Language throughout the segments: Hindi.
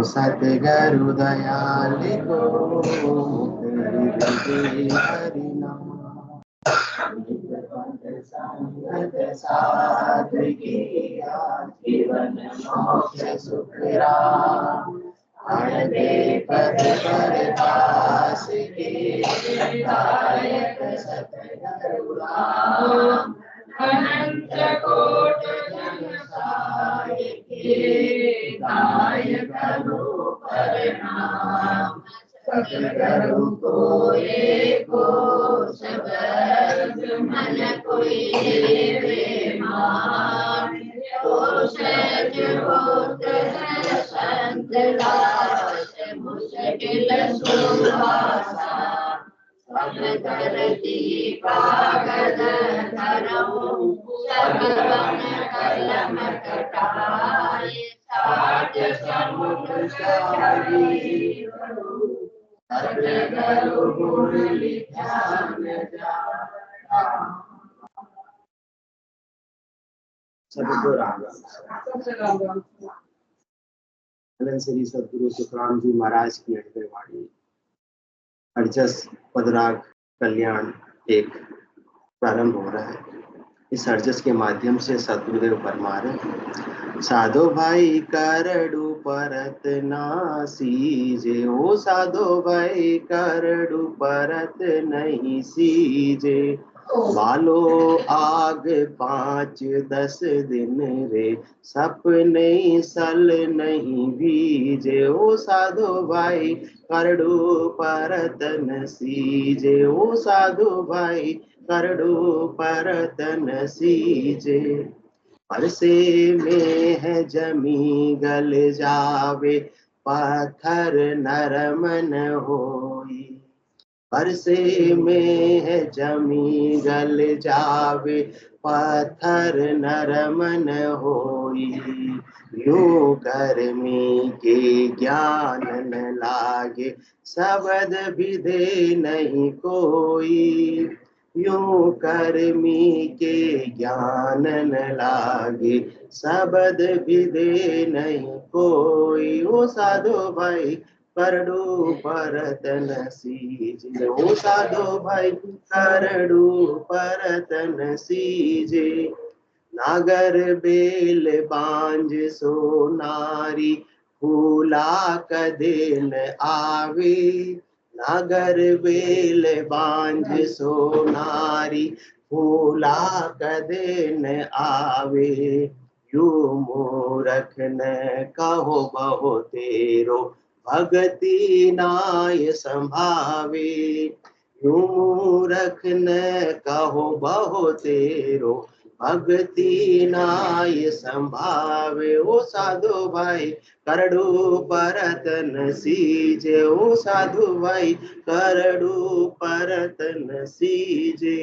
सतगुरु दयाल को हरि नाम संगत साध किया जीवन मोक्ष सुख राम अड़बे पद परवास के दायक सतगुरु राम अनंत कोट जन के दायक रूप नाम सतगुरु को एको शब्द मन कोई मान तो सच होत है संत दास मुश्किल सुहासा सब धरती कागज धरऊं सब वन कलम कटाए साठ समुद्र सारी सतगुरु गुण ध्यान श्री सद्गुरु सुखराम जी महाराज की अठवें वाणी अर्जस पदराग कल्याण एक प्रारंभ हो रहा है। इस अर्जस के माध्यम से सद्गुरुदेव फरमा रहे साधो भाई करड़ू परत ना सीजे ओ साधो भाई करड़ू परत नहीं सीजे बालो आग 5-10 दिन रे सपने सल नहीं बीजे ओ साधो भाई करड़ू परत न सीजे ओ साधु भाई करड़ू परत न सीजे परसे में है जमी गल जावे पत्थर नरम न होई परसे में है जमी गल जावे पत्थर नरम न होई यूं कर्मी के ज्ञान न लागे शब्द विधे नहीं कोई यूं कर्मी के ज्ञान न लागे शब्द विधे नहीं कोई ओ साधो भाई करड़ू परत न सीजे ओ साधो भाई करड़ू परत न सीजे नागर बेल बांझ सो नारी फूला कदे न आवे नागर बेल बांझ सो नारी फूला कदे न आवे यू मूरख न कहो बहु तेरो भगति नाय संभावे यूं मूरख न कहो बहु तेरो भगति नाय संभावे ओ साधु भाई करड़ू परत न सीजे ओ साधु भाई करड़ू परत न सीजे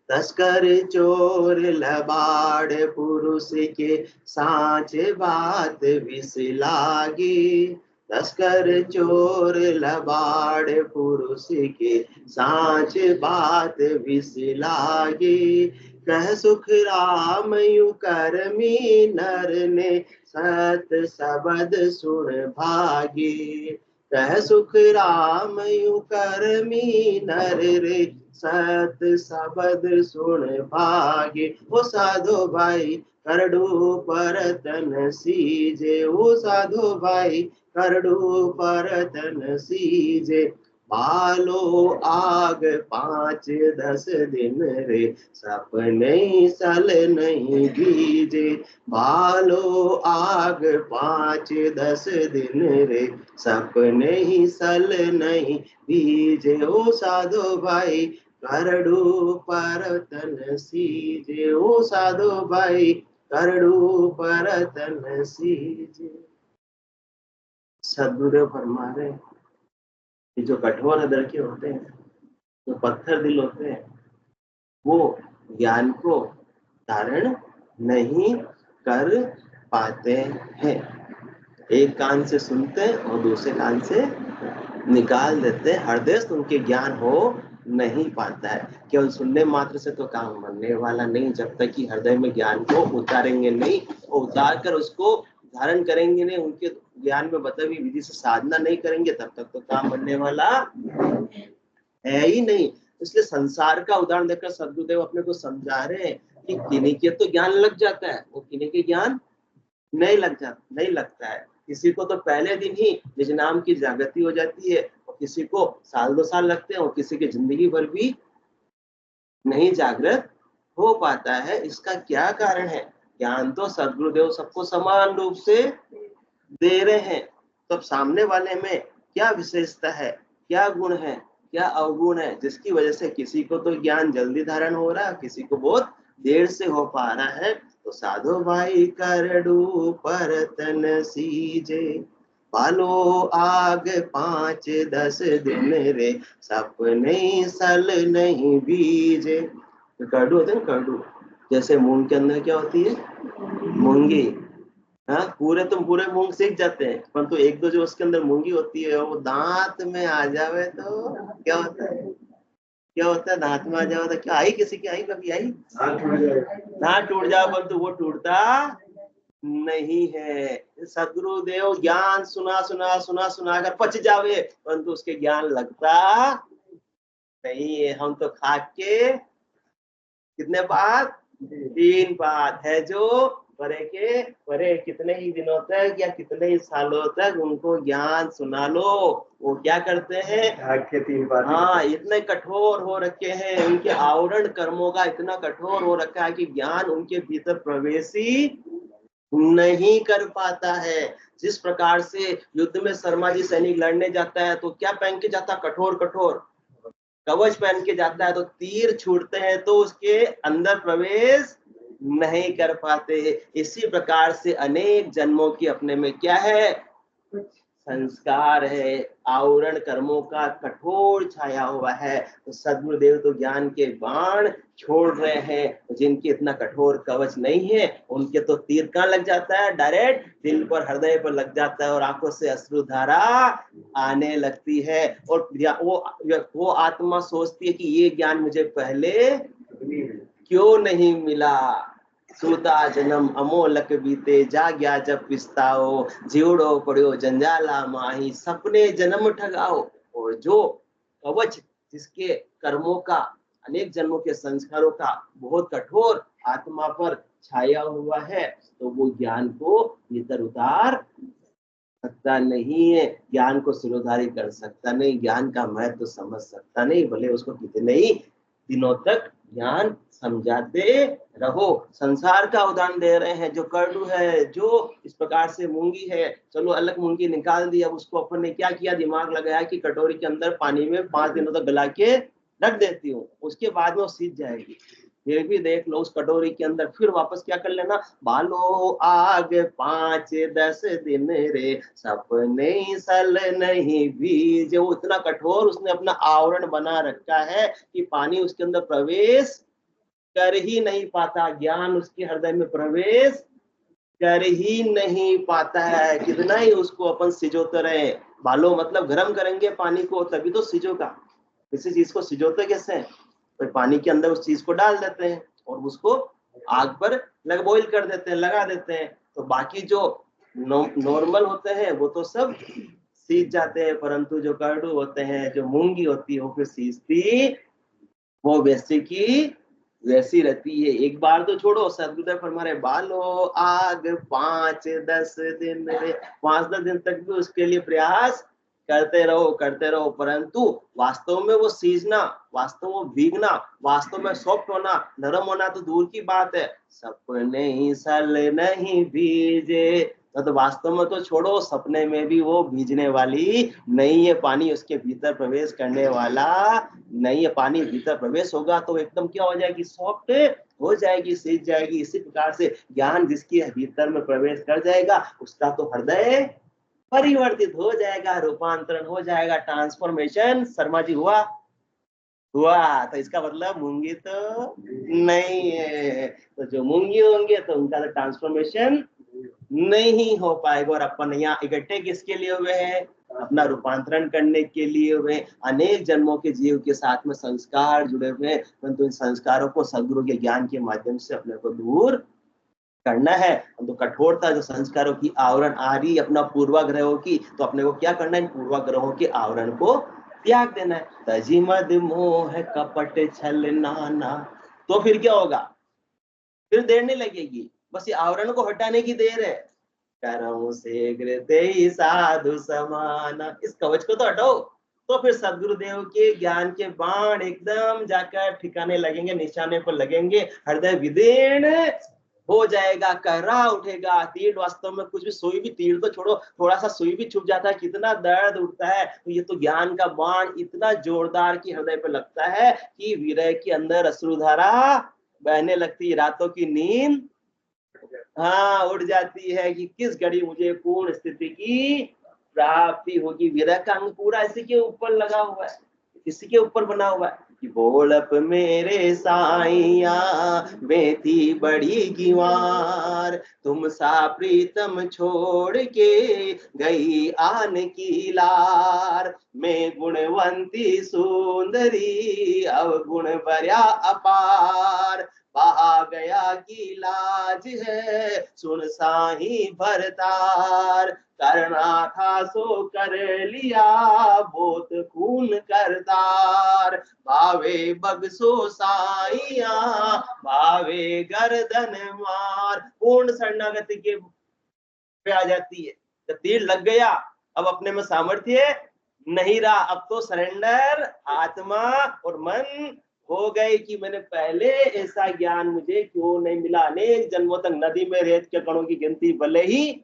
तस्कर चोर लबाड़ पुरुष के सांच बात विष लागे तस्कर चोर लबाड़ पुरुष के सांच बात विष लागे कह सुख राम यू करमी नर ने सत शब्द सुन भागे कह सुख राम यू करमी नर रे सत शब्द सुन भागे ओ साधो भाई करड़ू परत न सीजे ओ साधो भाई करड़ू परत न सीजे बालो आग 5-10 दिन रे सपने सल नहीं बीजे बालो आग 5-10 दिन रे सपने ही सल नहीं बीजे ओ साधो भाई करड़ू परत न सीजे ओ साधो भाई करड़ू परत न सीजे। सद्गुरुदेव फरमा रहे ये जो कठोर हृदय के होते हैं जो पत्थर दिल होते हैं वो ज्ञान को धारण नहीं कर पाते हैं। एक कान से सुनते हैं और दूसरे कान से निकाल देते हैं। हृदय से उनके ज्ञान हो नहीं पाता है। केवल सुनने मात्र से तो काम बनने वाला नहीं, जब तक कि हृदय में ज्ञान को उतारेंगे नहीं और उतार कर उसको धारण करेंगे नहीं, उनके ज्ञान में बताई विधि से साधना नहीं करेंगे, तब तक तो काम बनने वाला है ही नहीं। इसलिए संसार का उदाहरण देकर सदगुरुदेव अपने को समझा रहे हैं कि किन्हीं के तो ज्ञान लग जाता है, वो किन्हीं के ज्ञान नहीं लगता है। किसी को तो पहले दिन ही निज नाम की जागृति हो जाती है, और किसी को साल 2 साल लगते हैं, और किसी की जिंदगी भर भी नहीं जागृत हो पाता है। इसका क्या कारण है? ज्ञान तो सदगुरुदेव सबको समान रूप से दे रहे हैं, तो सामने वाले में क्या विशेषता है, क्या गुण है, क्या अवगुण है, जिसकी वजह से किसी को तो ज्ञान जल्दी धारण हो रहा है, किसी को बहुत देर से हो पा रहा है। तो साधो भाई करडू परतन सीजे, पालो आग 5-10 दिन रे, सपने सल नहीं बीजे। करडू होते हैं, करडू जैसे मूंग के अंदर क्या होती है, मूंगी। हाँ, तुम पूरे मूंग सीख जाते हैं, परंतु एक दो जो उसके अंदर मूंगी होती है वो दांत में आ जावे तो क्या होता है, दांत में आ जावे तो क्या आई, किसी की आई, कभी आई, दांत टूट जाए, परंतु वो टूटता नहीं है। सदगुरुदेव ज्ञान सुना कर पच जावे, परंतु उसके ज्ञान लगता नहीं है। हम तो खा के कितने बात, 3 बात है जो परे कितने ही दिनों तक या कितने ही सालों तक उनको ज्ञान सुना लो, वो क्या करते हैं, 3 बात। हाँ, इतने कठोर हो रखे हैं, उनके आवरण कर्मों का इतना कठोर हो रखा है कि ज्ञान उनके भीतर प्रवेश ही नहीं कर पाता है। जिस प्रकार से युद्ध में शर्मा जी सैनिक लड़ने जाता है तो क्या पहन के जाता, कठोर कवच पहन के जाता है, तो तीर छूटते हैं तो उसके अंदर प्रवेश नहीं कर पाते। इसी प्रकार से अनेक जन्मों की अपने में क्या है, संस्कार है, आवरण कर्मों का कठोर छाया हुआ है। तो सदगुरुदेव तो ज्ञान के बाण छोड़ रहे हैं, जिनके इतना कठोर कवच नहीं है उनके तो तीर कहाँ लग जाता है, डायरेक्ट दिल पर, हृदय पर लग जाता है, और आंखों से अश्रुधारा आने लगती है। और वो आत्मा सोचती है कि ये ज्ञान मुझे पहले क्यों नहीं मिला। सूता जन्म अमोलक बीते, जाग्या जब पिस्ताओ, जीवड़ो पड़ो जंजाला माही, सपने जन्म ठगाओ। और जो कवच जिसके कर्मों का, अनेक जन्मों के संस्कारों का बहुत कठोर आत्मा पर छाया हुआ है, तो वो ज्ञान को भीतर उतार सकता नहीं है, ज्ञान को सिरोधारी कर सकता नहीं, ज्ञान का महत्व तो समझ सकता नहीं, भले उसको कितने ही दिनों तक ज्ञान समझाते रहो। संसार का उदाहरण दे रहे हैं, जो करडू है, जो इस प्रकार से मूंगी है, चलो अलग मूंगी निकाल दी, अब उसको अपन ने क्या किया, दिमाग लगाया कि कटोरी के अंदर पानी में 5 दिनों तक गला के रख देती हूँ, उसके बाद में वो सीज जाएगी। फिर भी देख लो उस कटोरी के अंदर फिर वापस क्या कर लेना, बालो आग 5-10 दिन रे, सपने सल नहीं बीजे। वो इतना कठोर उसने अपना आवरण बना रखा है कि पानी उसके अंदर प्रवेश कर ही नहीं पाता, ज्ञान उसके हृदय में प्रवेश कर ही नहीं पाता है। कितना ही उसको अपन सिजोते रहे, बालो मतलब गर्म करेंगे पानी को तभी तो सिजोगा, किसी चीज को सिजोते कैसे हैं, तो पानी के अंदर उस चीज को डाल देते हैं और उसको आग पर बॉईल कर देते हैं, लगा देते हैं, तो बाकी जो नॉर्मल होते हैं वो तो सब सीज जाते हैं, परंतु जो करडू होते हैं, जो मूंगी होती है, वो फिर सीजती वो वैसे की वैसी रहती है। एक बार तो छोड़ो, सदगुरुदेव फरमा रहे, बालो आग 5-10 दिन रे, 5-10 दिन तक भी उसके लिए प्रयास करते रहो, परंतु वास्तव में वो सीजना, वास्तव में भीगना, वास्तव में सॉफ्ट होना, नरम होना तो दूर की बात है, सपने ही सल नहीं भीजे। तो वास्तव में तो छोड़ो, सपने में भी वो भीजने वाली नहीं है, पानी उसके भीतर प्रवेश करने वाला नहीं है। पानी भीतर प्रवेश होगा तो एकदम क्या हो जाएगी, सॉफ्ट हो जाएगी, सीज जाएगी। इसी प्रकार से ज्ञान जिसके भीतर में प्रवेश कर जाएगा उसका तो हृदय परिवर्तित हो जाएगा, रूपांतरण हो जाएगा, ट्रांसफॉर्मेशन शर्मा जी हुआ। तो इसका मतलब मूंगी तो नहीं है, तो जो मूंगी होंगे तो उनका तो ट्रांसफॉर्मेशन नहीं हो पाएगा। और अपन यहाँ इकट्ठे किसके लिए हुए हैं, अपना रूपांतरण करने के लिए हुए। अनेक जन्मों के जीव के साथ में संस्कार जुड़े हुए हैं, परंतु इन संस्कारों को सदगुरु के ज्ञान के माध्यम से अपने को दूर करना है। तो कठोरता जो संस्कारों की आवरण आ रही अपना पूर्वाग्रहों की, तो अपने को क्या करना है, इन पूर्वाग्रहों के आवरण को त्याग देना है। तजी मद मोह कपट छल नाना, तो फिर क्या होगा, फिर देर नहीं लगेगी, बस ये आवरण को हटाने की देर है। करम से गृते ही साधु समाना, इस कवच को तो हटाओ, तो फिर सदगुरुदेव के ज्ञान के बाण एकदम जाकर ठिकाने लगेंगे, निशाने पर लगेंगे, हृदय विदीर्ण हो जाएगा, कहरा उठेगा। तीर वास्तव में कुछ भी, सुई भी, तीर तो छोड़ो, थोड़ा सा सुई भी छुप जाता है, कितना दर्द उठता है। तो ये तो ज्ञान का बाण इतना जोरदार कि हृदय पे लगता है कि विरह के अंदर अश्रुधारा बहने लगती, रातों की नींद हाँ उड़ जाती है कि किस घड़ी मुझे पूर्ण स्थिति की प्राप्ति होगी। विरह का अंग पूरा इसी के ऊपर लगा हुआ है, इसी के ऊपर बना हुआ है कि बोलप मेरे साइया बेथी बड़ी गिवार, तुम सा प्रीतम छोड़ के गई आन की लार, मैं गुणवंती सुंदरी अवगुण भर्या अपार, बहा गया की लाज है सुन साही भरतार, करना था सो कर लिया बहुत खून करतार, भावे बगसो साइया भावे गर्दन मार। पूर्ण शरणागति के पे आ जाती है, जब तीर लग गया अब अपने में सामर्थ्य नहीं रहा, अब तो सरेंडर आत्मा और मन हो गए कि मैंने पहले ऐसा ज्ञान मुझे क्यों नहीं मिला। अनेक जन्मों तक नदी में रेत के कणों की गिनती भले ही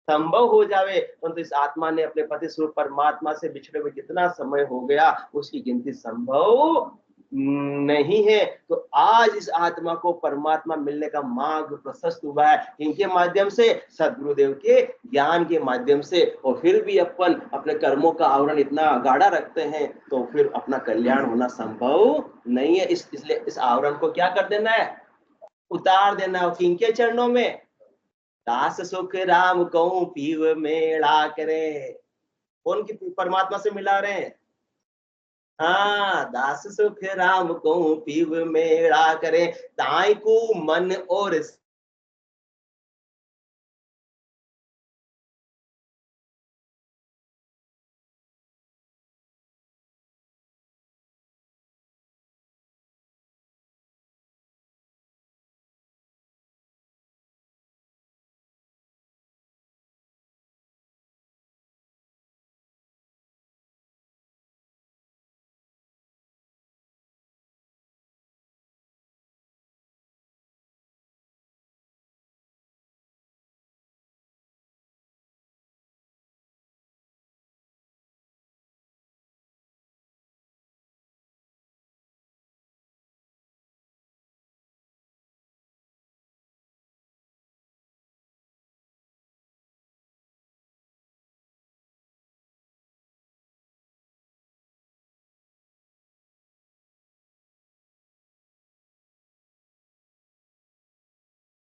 संभव हो जावे, परंतु इस आत्मा ने अपने पति स्वरूप परमात्मा से बिछड़े हुए जितना समय हो गया उसकी गिनती संभव नहीं है। तो आज इस आत्मा को परमात्मा मिलने का मार्ग प्रशस्त हुआ है, इनके माध्यम से, सदगुरुदेव के ज्ञान के माध्यम से। और फिर भी अपन अपने कर्मों का आवरण इतना गाढ़ा रखते हैं तो फिर अपना कल्याण होना संभव नहीं है। इसलिए इस आवरण को क्या कर देना है, उतार देना है। किनके चरणों में, दास सुख राम कहूं पीव मेला करे, कौन की परमात्मा से मिला रहे हैं, हाँ दास सुख राम को पीव मेला करे, ताई को मन और